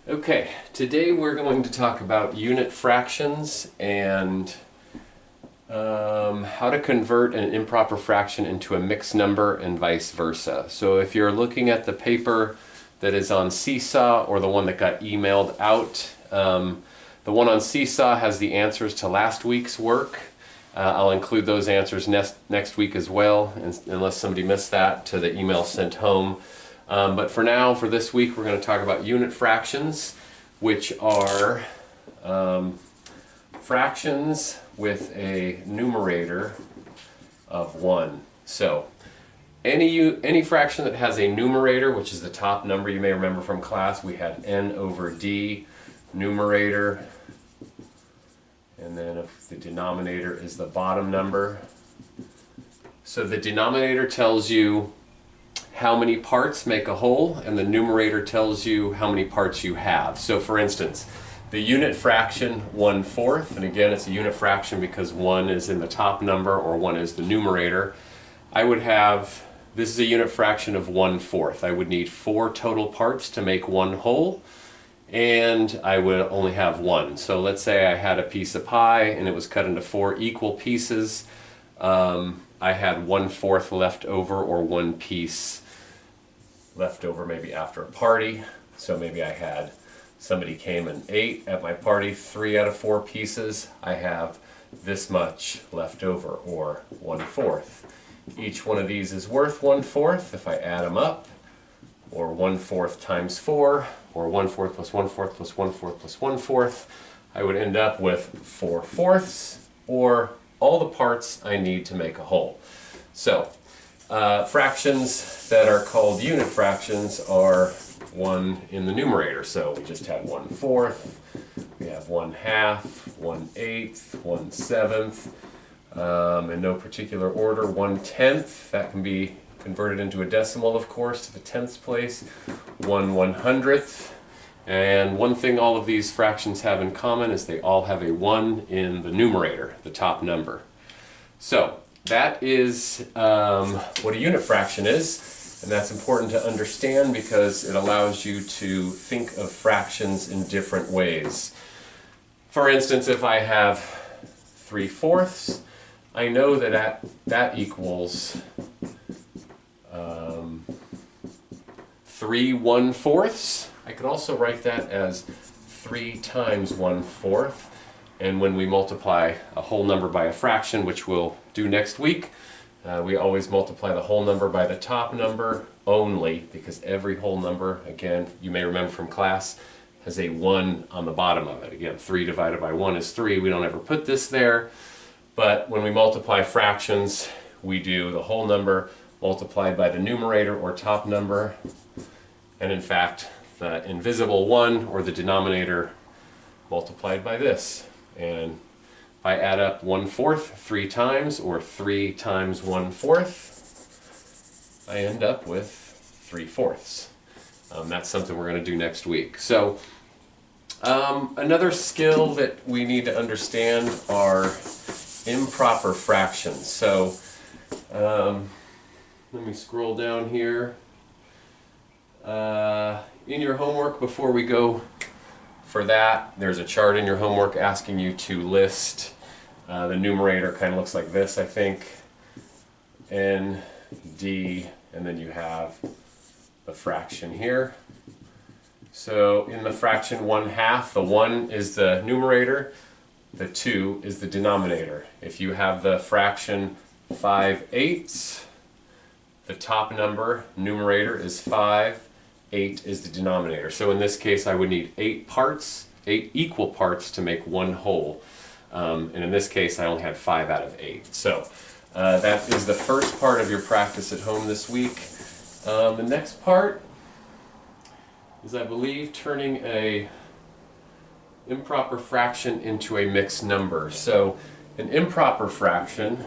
Okay, today we're going to talk about unit fractions and how to convert an improper fraction into a mixed number and vice versa. So if you're looking at the paper that is on Seesaw or the one that got emailed out, the one on Seesaw has the answers to last week's work. I'll include those answers next week as well, unless somebody missed that, to the email sent home. But for now, for this week, we're going to talk about unit fractions, which are fractions with a numerator of 1. So any fraction that has a numerator, which is the top number, you may remember from class, we had n over d numerator, and then if the denominator is the bottom number. So the denominator tells you how many parts make a whole, and the numerator tells you how many parts you have. So for instance, the unit fraction 1/4, and again it's a unit fraction because 1 is in the top number or 1 is the numerator. I would have, this is a unit fraction of 1/4. I would need 4 total parts to make one whole, and I would only have 1. So let's say I had a piece of pie and it was cut into 4 equal pieces. I had 1/4 left over, or 1 piece left over maybe after a party. So maybe I had, somebody came and ate at my party 3 out of 4 pieces. I have this much left over, or 1/4. Each one of these is worth 1/4 if I add them up, or 1/4 times 4, or 1/4 plus 1/4 plus 1/4 plus 1/4. I would end up with 4/4, or all the parts I need to make a whole. So fractions that are called unit fractions are 1 in the numerator. So we just had 1/4, we have 1/2, 1/8, 1/7, in no particular order, 1/10. That can be converted into a decimal, of course, to the tenths place, 1/100th. And one thing all of these fractions have in common is they all have a 1 in the numerator, the top number. So that is what a unit fraction is, and that's important to understand because it allows you to think of fractions in different ways. For instance, if I have 3/4, I know that that equals 3 1/4. I could also write that as 3 times 1/4, and when we multiply a whole number by a fraction, which we'll do next week, we always multiply the whole number by the top number only, because every whole number, again, you may remember from class, has a 1 on the bottom of it. Again, 3 divided by 1 is 3. We don't ever put this there, but when we multiply fractions, we do the whole number multiplied by the numerator or top number, and in fact, the invisible 1, or the denominator, multiplied by this. And if I add up 1/4 3 times, or 3 times 1/4, I end up with 3/4. That's something we're going to do next week. So another skill that we need to understand are improper fractions. So let me scroll down here. In your homework, before we go for that, there's a chart in your homework asking you to list, the numerator kind of looks like this, I think, n, d, and then you have the fraction here. So in the fraction 1/2, the 1 is the numerator, the 2 is the denominator. If you have the fraction 5/8, the top number, numerator, is 5. 8 is the denominator. So in this case I would need 8 parts, 8 equal parts to make one whole. And in this case I only had 5 out of 8. So that is the first part of your practice at home this week. The next part is, I believe, turning a improper fraction into a mixed number. So an improper fraction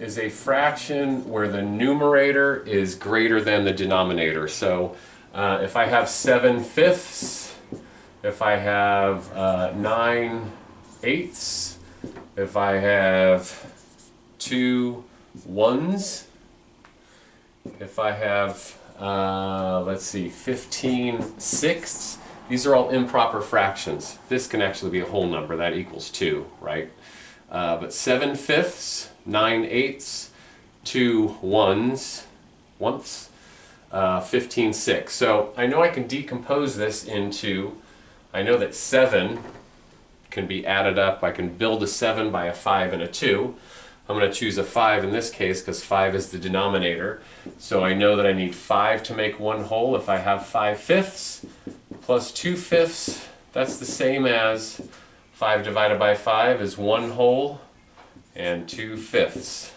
is a fraction where the numerator is greater than the denominator. So if I have 7/5, if I have 9/8, if I have 2 1s, if I have let's see, 15 sixths. These are all improper fractions. This can actually be a whole number. That equals 2, right? But 7 fifths, 9 eighths, 2 ones, 15 sixths. So I know I can decompose this into, I know that 7 can be added up. I can build a 7 by a 5 and a 2. I'm going to choose a 5 in this case because 5 is the denominator. So I know that I need 5 to make one whole. If I have 5 fifths plus 2 fifths, that's the same as 5 divided by 5 is 1 whole and 2 fifths.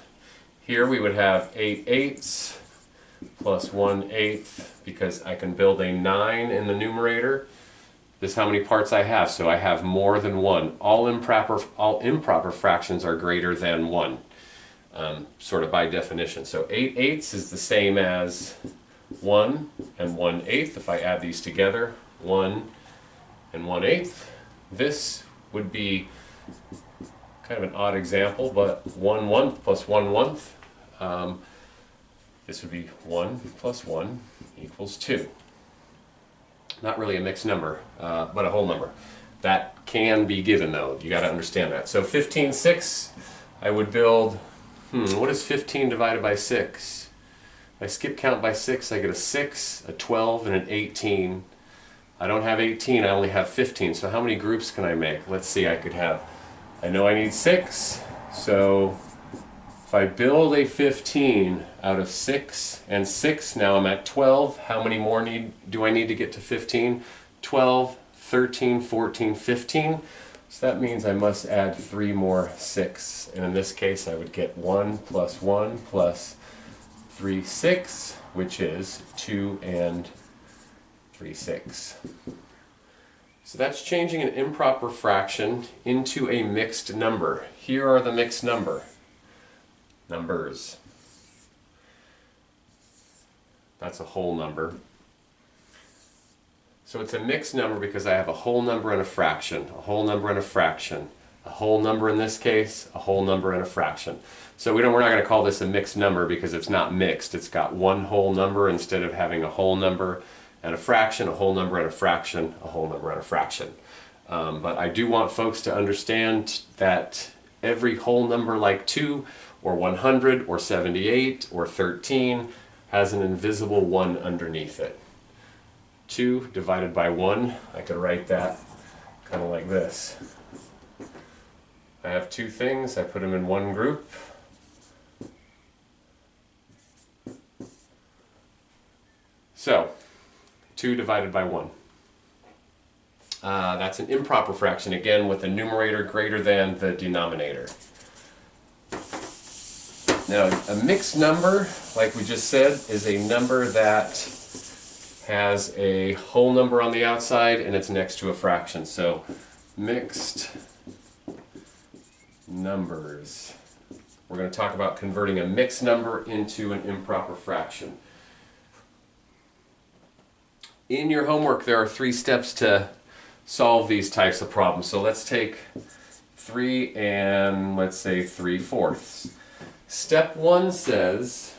Here we would have 8 eighths plus 1 eighth because I can build a 9 in the numerator. This is how many parts I have, so I have more than 1. All improper fractions are greater than 1, sort of by definition. So 8 eighths is the same as 1 and 1 eighth. If I add these together, 1 and 1 eighth. This would be kind of an odd example, but 1 one plus 1 one. This would be 1 plus 1 equals 2. Not really a mixed number, but a whole number. That can be given though, you got to understand that. So 15 sixths, I would build, what is 15 divided by 6? If I skip count by 6, I get a 6, a 12, and an 18. I don't have 18, I only have 15, so how many groups can I make? Let's see, I know I need 6, so if I build a 15 out of 6 and 6, now I'm at 12. How many more do I need to get to 15? 12, 13, 14, 15. So that means I must add 3 more 6. And in this case, I would get 1 plus 3 6, which is 2 and 3 6. So that's changing an improper fraction into a mixed number. Here are the mixed numbers. That's a whole number. So it's a mixed number because I have a whole number and a fraction, a whole number and a fraction, a whole number in this case, a whole number and a fraction. So we're not going to call this a mixed number because it's not mixed. It's got one whole number instead of having a whole number and a fraction, a whole number and a fraction, a whole number and a fraction. But I do want folks to understand that every whole number like 2 or 100 or 78 or 13 has an invisible 1 underneath it. 2 divided by 1, I could write that kind of like this. I have 2 things, I put them in one group. So, 2 divided by 1. That's an improper fraction, again with the numerator greater than the denominator. Now, a mixed number, like we just said, is a number that has a whole number on the outside and it's next to a fraction. So, mixed numbers. We're going to talk about converting a mixed number into an improper fraction. In your homework, there are 3 steps to solve these types of problems. So let's take 3 and let's say 3/4. Step 1 says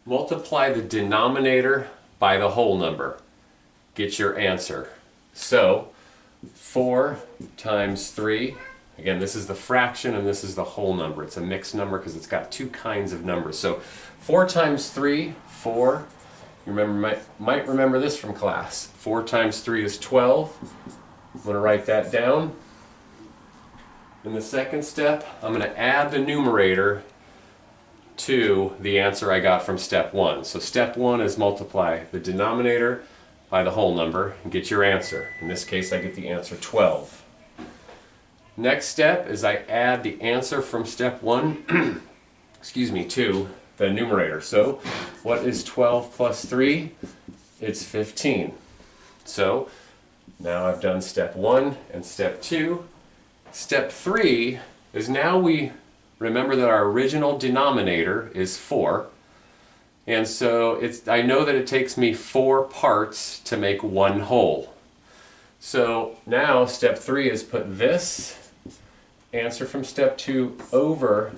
multiply the denominator by the whole number. Get your answer. So 4 times 3, again this is the fraction and this is the whole number. It's a mixed number because it's got 2 kinds of numbers. So 4 times 3, 4. You might remember this from class. 4 times 3 is 12. I'm going to write that down. In the second step, I'm going to add the numerator to the answer I got from step 1. So step 1 is multiply the denominator by the whole number and get your answer. In this case, I get the answer 12. Next step is I add the answer from step 1 to the numerator. So what is 12 plus 3? It's 15. So now I've done step 1 and step 2. Step 3 is now we remember that our original denominator is 4. And so I know that it takes me 4 parts to make one whole. So now step 3 is put this answer from step 2 over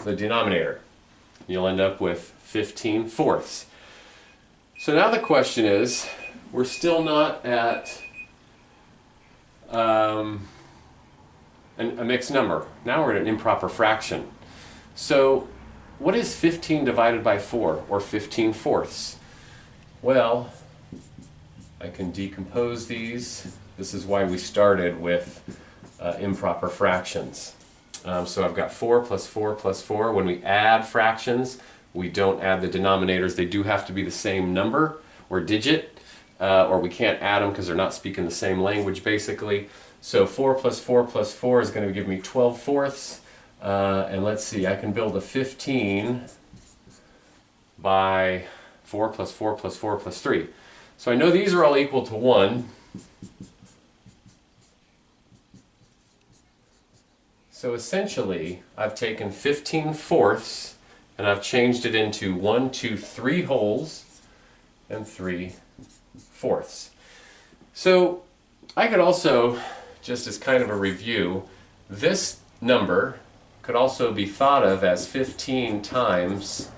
the denominator. You'll end up with 15/4. So now the question is, we're still not at a mixed number. Now we're at an improper fraction. So what is 15 divided by 4, or 15/4? Well, I can decompose these. This is why we started with improper fractions. So I've got 4 plus 4 plus 4. When we add fractions, we don't add the denominators. They do have to be the same number or digit, or we can't add them because they're not speaking the same language basically. So 4 plus 4 plus 4 is going to give me 12/4. And let's see, I can build a 15 by 4 plus 4 plus 4 plus 3. So I know these are all equal to 1. So essentially, I've taken 15/4 and I've changed it into 1, 2, 3 wholes and 3/4. So I could also, just as kind of a review, this number could also be thought of as 15 times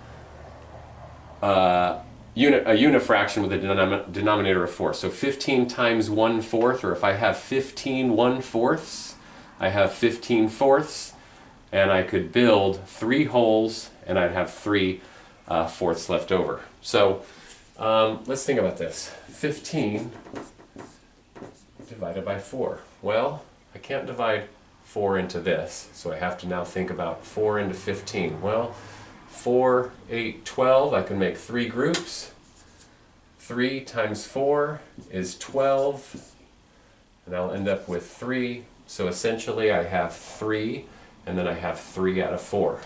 a unit fraction with a denominator of 4. So 15 times 1/4, or if I have 15 1/4, I have 15/4, and I could build 3 wholes and I'd have 3/4 left over. So let's think about this. 15 divided by 4. Well, I can't divide 4 into this, so I have to now think about 4 into 15. Well, 4, 8, 12, I can make 3 groups. 3 times 4 is 12, and I'll end up with 3. So essentially I have 3, and then I have 3 out of 4.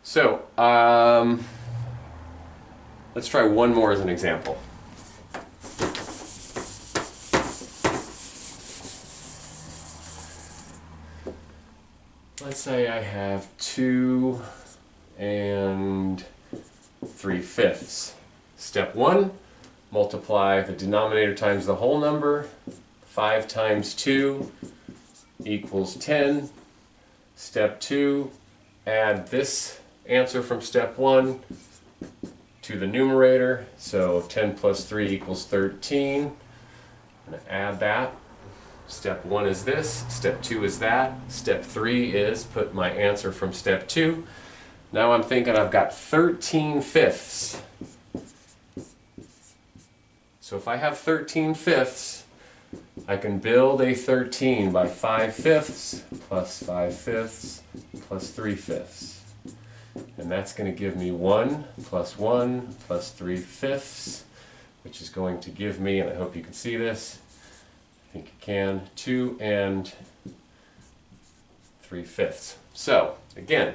So let's try one more as an example. Let's say I have 2 and 3/5. Step 1, multiply the denominator times the whole number. 5 times 2 equals 10. Step 2, add this answer from step 1 to the numerator. So 10 plus 3 equals 13. I'm going to add that. Step 1 is this, step 2 is that, step 3 is put my answer from step 2. Now I'm thinking I've got 13/5. So if I have 13/5, I can build a 13 by 5/5 plus 5/5 plus 3/5. And that's going to give me 1 plus 1 plus 3/5, which is going to give me, and I hope you can see this, I think you can, 2 and 3/5. So, again,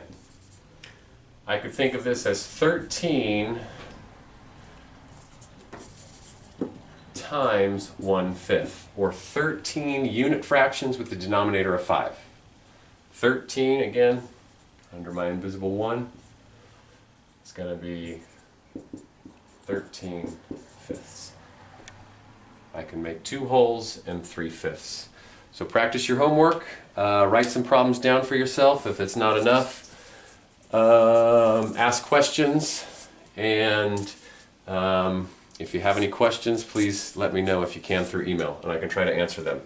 I could think of this as 13 times 1/5, or 13 unit fractions with the denominator of 5. 13, again, under my invisible 1, it's going to be 13/5. I can make 2 wholes and 3/5. So practice your homework, write some problems down for yourself if it's not enough, ask questions, and if you have any questions, please let me know if you can through email, and I can try to answer them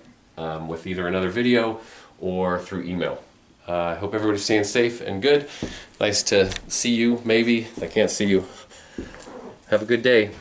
with either another video or through email. I hope everybody's staying safe and good. Nice to see you, maybe. If I can't see you, have a good day.